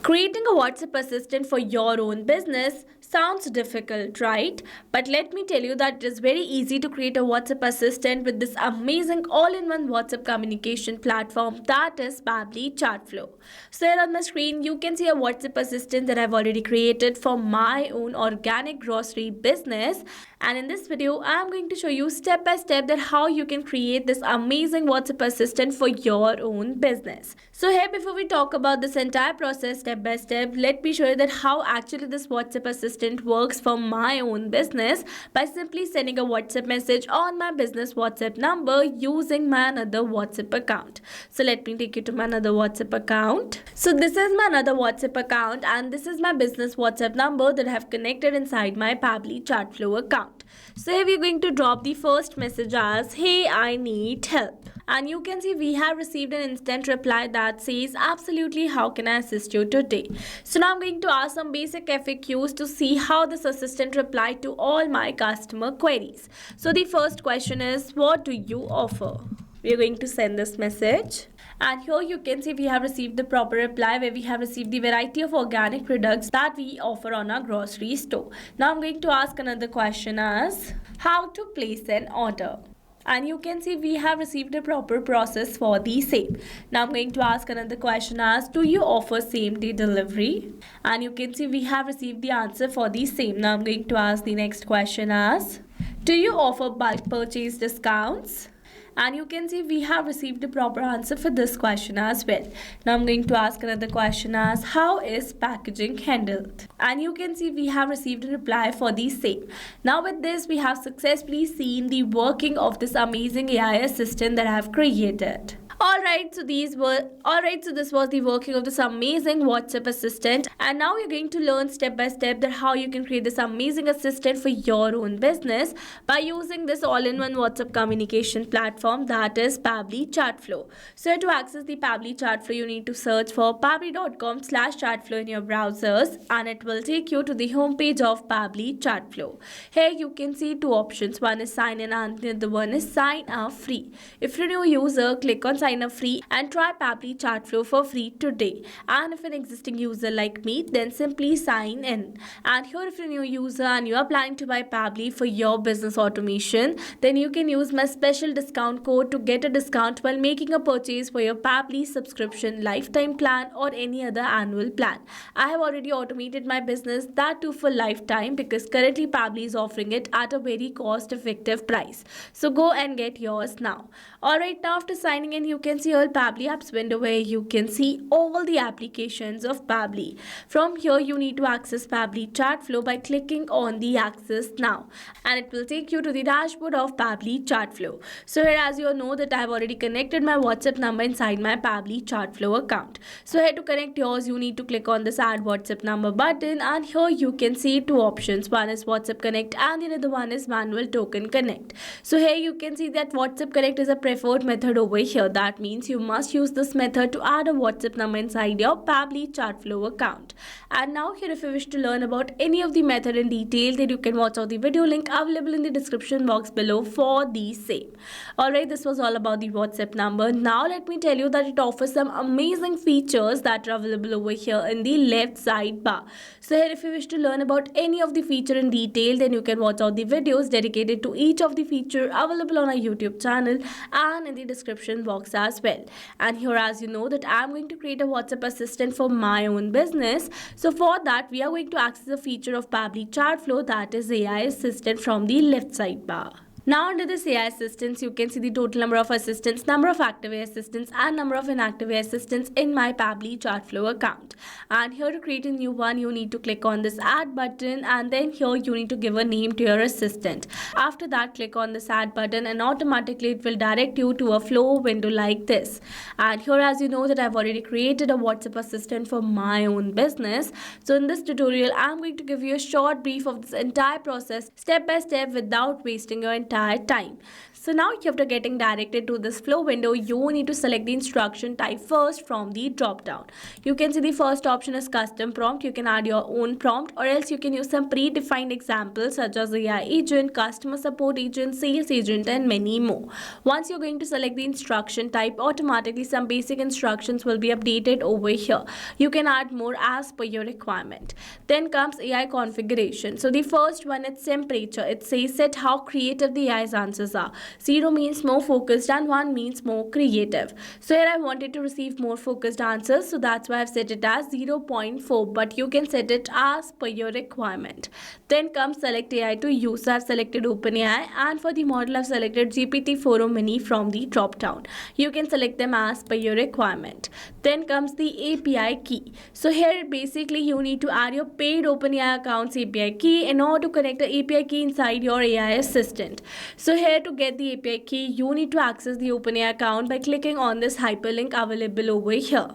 Creating a WhatsApp assistant for your own business sounds difficult, right? But let me tell you that it is very easy to create a WhatsApp assistant with this amazing all-in-one WhatsApp communication platform that is Pabbly Chatflow. So here on the screen, you can see a WhatsApp assistant that I've already created for my own organic grocery business. And in this video, I'm going to show you step by step that how you can create this amazing WhatsApp assistant for your own business. So here, before we talk about this entire process step by step, let me show you that how actually this WhatsApp assistant works for my own business by simply sending a WhatsApp message on my business WhatsApp number using my another WhatsApp account. So let me take you to my another WhatsApp account. So this is my another WhatsApp account and this is my business WhatsApp number that I have connected inside my Pabbly Chatflow account. So here we're going to drop the first message as, "Hey, I need help." And you can see we have received an instant reply that says, "Absolutely, how can I assist you today?" So now I'm going to ask some basic FAQs to see how this assistant replied to all my customer queries. So the first question is, what do you offer? We are going to send this message. And here you can see we have received the proper reply where we have received the variety of organic products that we offer on our grocery store. Now I'm going to ask another question as, how to place an order? And you can see we have received a proper process for the same. Now I'm going to ask another question as, do you offer same day delivery? And you can see we have received the answer for the same. Now I'm going to ask the next question as, do you offer bulk purchase discounts? And you can see we have received a proper answer for this question as well. Now I'm going to ask another question as, how is packaging handled? And you can see we have received a reply for the same. Now with this, we have successfully seen the working of this amazing AI assistant that I have created. Alright, so this was the working of this amazing WhatsApp assistant, and now you're going to learn step by step that how you can create this amazing assistant for your own business by using this all-in-one WhatsApp communication platform that is Pabbly Chatflow. So to access the Pabbly Chatflow, you need to search for pabbly.com/chatflow in your browsers and it will take you to the homepage of Pabbly Chatflow. Here you can see two options. One is sign in and the other one is sign up free. If you're a new user, click on sign up free and try Pabbly Chatflow for free today. And if an existing user like me, then simply sign in. And here, if you're a new user and you are planning to buy Pabbly for your business automation, then you can use my special discount code to get a discount while making a purchase for your Pabbly subscription lifetime plan or any other annual plan. I have already automated my business, that too for lifetime, because currently Pabbly is offering it at a very cost-effective price. So go and get yours now. Alright, now after signing in, you can see all Pabbly apps window where you can see all the applications of Pabbly. From here, you need to access Pabbly Chatflow by clicking on the access now, and it will take you to the dashboard of Pabbly Chatflow. So here, as you know that I have already connected my WhatsApp number inside my Pabbly Chatflow account. So here to connect yours, you need to click on this add WhatsApp number button, and here you can see two options. One is WhatsApp Connect and the other one is manual token connect. So here you can see that WhatsApp Connect is a preferred method over here. That means you must use this method to add a WhatsApp number inside your Pabbly Chatflow account. And now here, if you wish to learn about any of the method in detail, then you can watch out the video link available in the description box below for the same. Alright, this was all about the WhatsApp number. Now let me tell you that it offers some amazing features that are available over here in the left side bar. So here, if you wish to learn about any of the feature in detail, then you can watch out the videos dedicated to each of the feature available on our YouTube channel and in the description box as well. And here, as you know that I'm going to create a WhatsApp assistant for my own business. So for that, we are going to access a feature of Pabbly Chatflow, that is AI assistant, from the left side bar. Now under this AI assistants, you can see the total number of assistants, number of active AI assistants and number of inactive AI assistants in my Pabbly Chatflow account. And here, to create a new one, you need to click on this add button, and then here you need to give a name to your assistant. After that, click on this add button and automatically it will direct you to a flow window like this. And here, as you know that I've already created a WhatsApp assistant for my own business. So in this tutorial, I'm going to give you a short brief of this entire process step by step without wasting your entire time. So now after getting directed to this flow window, you need to select the instruction type first from the drop down. You can see the first option is custom prompt. You can add your own prompt, or else you can use some predefined examples such as AI agent, customer support agent, sales agent, and many more. Once you're going to select the instruction type, automatically some basic instructions will be updated over here. You can add more as per your requirement. Then comes AI configuration. So the first one is temperature. It says set how creative the AI's answers are. 0 means more focused and 1 means more creative. So here I wanted to receive more focused answers, so that's why I've set it as 0.4, but you can set it as per your requirement. Then comes select AI to use. So I've selected OpenAI, and for the model I've selected GPT-4o Mini from the drop down. You can select them as per your requirement. Then comes the API key. So here basically you need to add your paid OpenAI account's API key in order to connect the API key inside your AI assistant. So here to get the API key, you need to access the OpenAI account by clicking on this hyperlink available over here.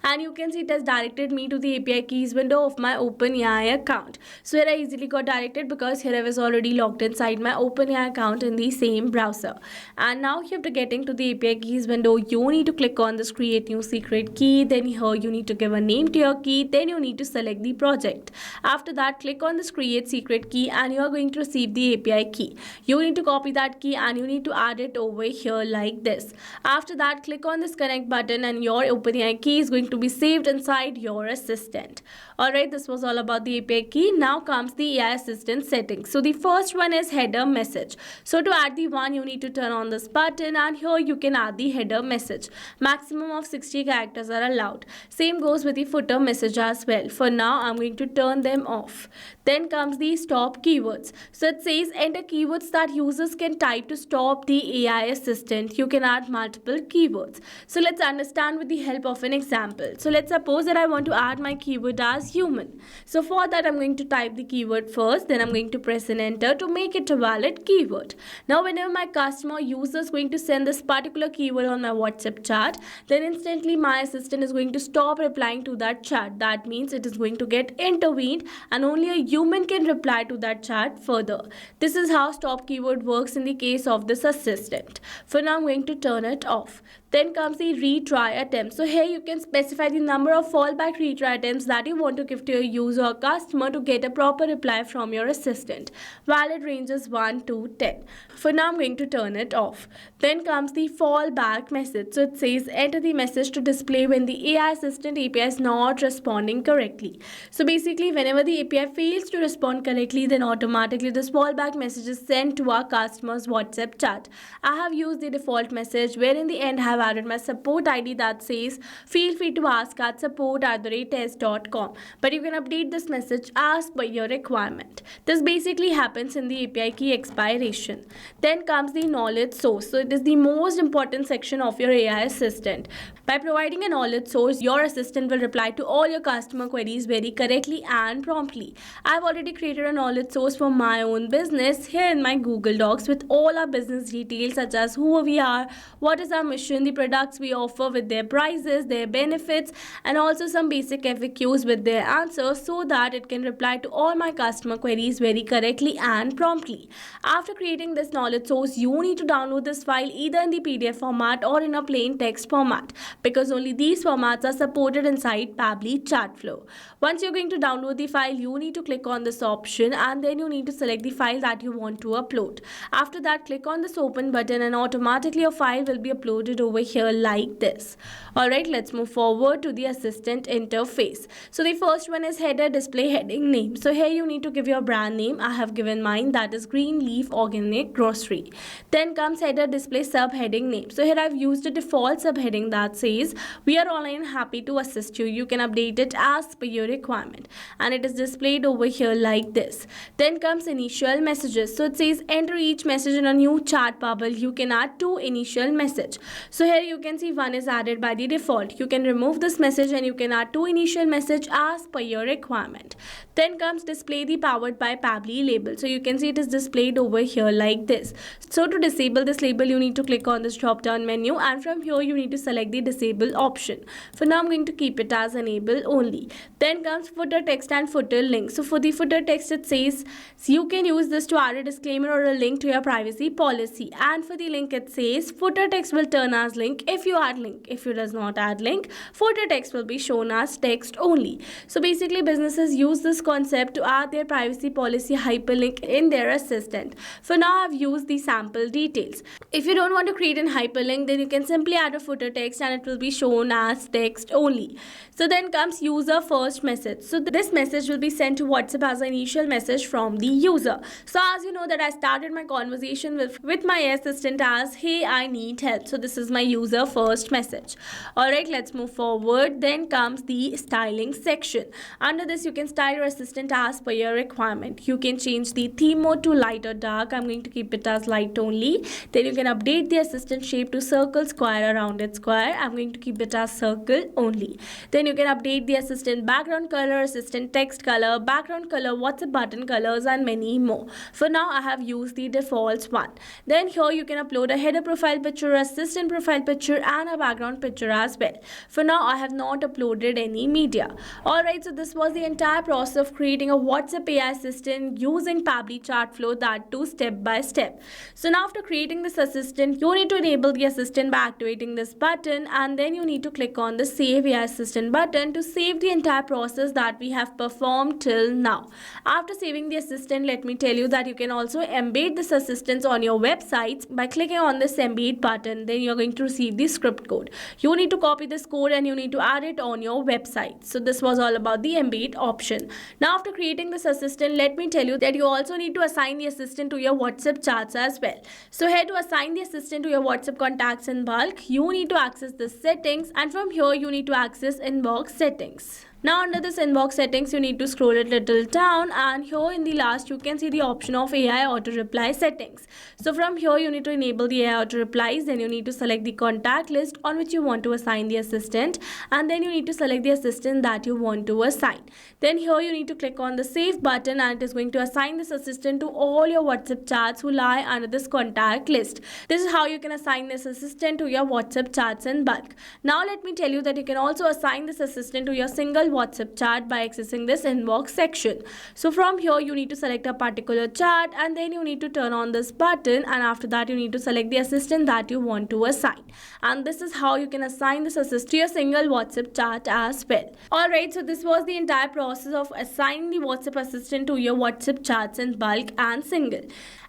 And you can see it has directed me to the API keys window of my OpenAI account. So here I easily got directed because here I was already logged inside my OpenAI account in the same browser. And now after getting to the API keys window, you need to click on this create new secret key. Then here you need to give a name to your key. Then you need to select the project. After that, click on this create secret key and you are going to receive the API key. You need to copy that key and you need to add it over here like this. After that, click on this connect button and your OpenAI key is going to be saved inside your assistant. Alright, this was all about the API key. Now comes the AI assistant settings. So the first one is header message. So to add the one, you need to turn on this button and here you can add the header message. Maximum of 60 characters are allowed. Same goes with the footer message as well. For now, I'm going to turn them off. Then comes the stop keywords. So it says enter keywords that users can type to stop the AI assistant. You can add multiple keywords. So let's understand with the help of an example. So let's suppose that I want to add my keyword as human. So for that, I'm going to type the keyword first, then I'm going to press an enter to make it a valid keyword. Now whenever my customer user is going to send this particular keyword on my WhatsApp chat, then instantly my assistant is going to stop replying to that chat. That means it is going to get intervened and only a human can reply to that chat further. This is how stop keyword works in the case of this assistant. For now, I'm going to turn it off. Then comes the retry attempt. So here you can specify the number of fallback retry attempts that you want to give to your user or customer to get a proper reply from your assistant. Valid range is 1 to 10. For now, I'm going to turn it off. Then comes the fallback message. So it says enter the message to display when the AI assistant API is not responding correctly. So basically, whenever the API fails to respond correctly, then automatically this fallback message is sent to our customer's WhatsApp chat. I have used the default message where in the end I have added my support ID that says feel free to ask at support@test.com, but you can update this message as per your requirement. This basically happens in the API key expiration. Then comes the knowledge source. So it is the most important section of your AI assistant. By providing a knowledge source, your assistant will reply to all your customer queries very correctly and promptly. I've already created a knowledge source for my own business here in my Google Docs with all our business details such as who we are, what is our mission, the products we offer with their prices, their benefits, and also some basic FAQs with their answers so that it can reply to all my customer queries very correctly and promptly. After creating this knowledge source, you need to download this file either in the PDF format or in a plain text format because only these formats are supported inside Pabbly Chatflow. Once you're going to download the file, you need to click on this option and then you need to select the file that you want to upload. After that, click on this open button and automatically your file will be uploaded over here like this. Alright, let's move forward to the assistant interface. So the first one is header display heading name. So here you need to give your brand name. I have given mine, that is Green Leaf Organic Grocery. Then comes header display subheading name. So here I've used a default subheading that says we are online happy to assist you. You can update it as per your requirement and it is displayed over here like this. Then comes initial messages. So it says enter each message in a new chat bubble. You can add 2 initial message. So here you can see one is added by the default. You can remove remove this message and you can add 2 initial message as per your requirement. Then comes display the powered by Pabbly label. So you can see it is displayed over here like this. So to disable this label, you need to click on this drop down menu, and from here you need to select the disable option. For now I'm going to keep it as enable only. Then comes footer text and footer link. So for the footer text, it says you can use this to add a disclaimer or a link to your privacy policy, and for the link it says footer text will turn as link if you add link. If you does not add link, footer text will be shown as text only. So basically businesses use this concept to add their privacy policy hyperlink in their assistant. For now I've used the sample details. If you don't want to create an hyperlink, then you can simply add a footer text and it will be shown as text only. So then comes user first message. So this message will be sent to WhatsApp as an initial message from the user. So as you know that I started my conversation with my assistant as, hey, I need help. So this is my user first message. Alright, let's move forward. Then comes the styling section. Under this, you can style your assistant as per your requirement. You can change the theme mode to light or dark. I'm going to keep it as light only. Then you can update the assistant shape to circle, square, or rounded square. I'm going to keep it as circle only. Then you can update the assistant background color, assistant text color, background color, WhatsApp button colors, and many more. For now, I have used the defaults one. Then here you can upload a header profile picture, assistant profile picture, and a background picture as well. For now, I have not uploaded any media. Alright, so this was the entire process of creating a WhatsApp AI assistant using Pabbly Chatflow, that too step by step. So now after creating this assistant, you need to enable the assistant by activating this button, and then you need to click on the Save AI Assistant button to save the entire process that we have performed till now. After saving the assistant, let me tell you that you can also embed this assistant on your websites by clicking on this embed button. Then you're going to receive the script code. You need to copy this code and you need to add it on your website. So this was all about the embed option. Now after creating this assistant, let me tell you that you also need to assign the assistant to your WhatsApp chats as well. So here to assign the assistant to your WhatsApp contacts in bulk, you need to access the settings, and from here you need to access inbox settings. Now under this inbox settings, you need to scroll it little down, and here in the last you can see the option of AI auto reply settings. So from here you need to enable the AI auto replies. Then you need to select the contact list on which you want to assign the assistant, and then you need to select the assistant that you want to assign. Then here you need to click on the save button, and it is going to assign this assistant to all your WhatsApp chats who lie under this contact list. This is how you can assign this assistant to your WhatsApp chats in bulk. Now let me tell you that you can also assign this assistant to your single WhatsApp chat by accessing this inbox section. So from here you need to select a particular chat, and then you need to turn on this button, and after that you need to select the assistant that you want to assign. And this is how you can assign this assistant to your single WhatsApp chat as well. Alright, so this was the entire process of assigning the WhatsApp assistant to your WhatsApp chats in bulk and single.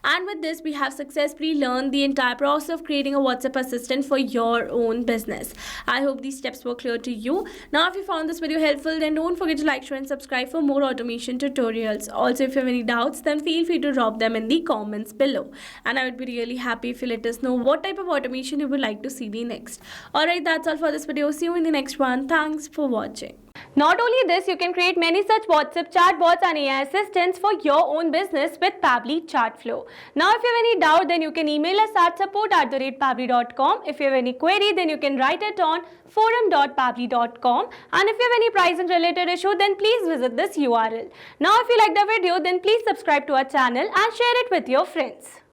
And with this, we have successfully learned the entire process of creating a WhatsApp assistant for your own business. I hope these steps were clear to you. Now, if you found this video helpful, then don't forget to like, share, and subscribe for more automation tutorials. Also, if you have any doubts, then feel free to drop them in the comments below. And I would be really happy if you let us know what type of automation you would like to see the next. Alright, that's all for this video. See you in the next one. Thanks for watching. Not only this, you can create many such WhatsApp chatbots and AI assistants for your own business with Pabbly Chatflow. Now, if you have any doubt, then you can email us at support@pabbly.com. If you have any query, then you can write it on forum.pabbly.com. And if you have any pricing related issue, then please visit this URL. Now, if you liked the video, then please subscribe to our channel and share it with your friends.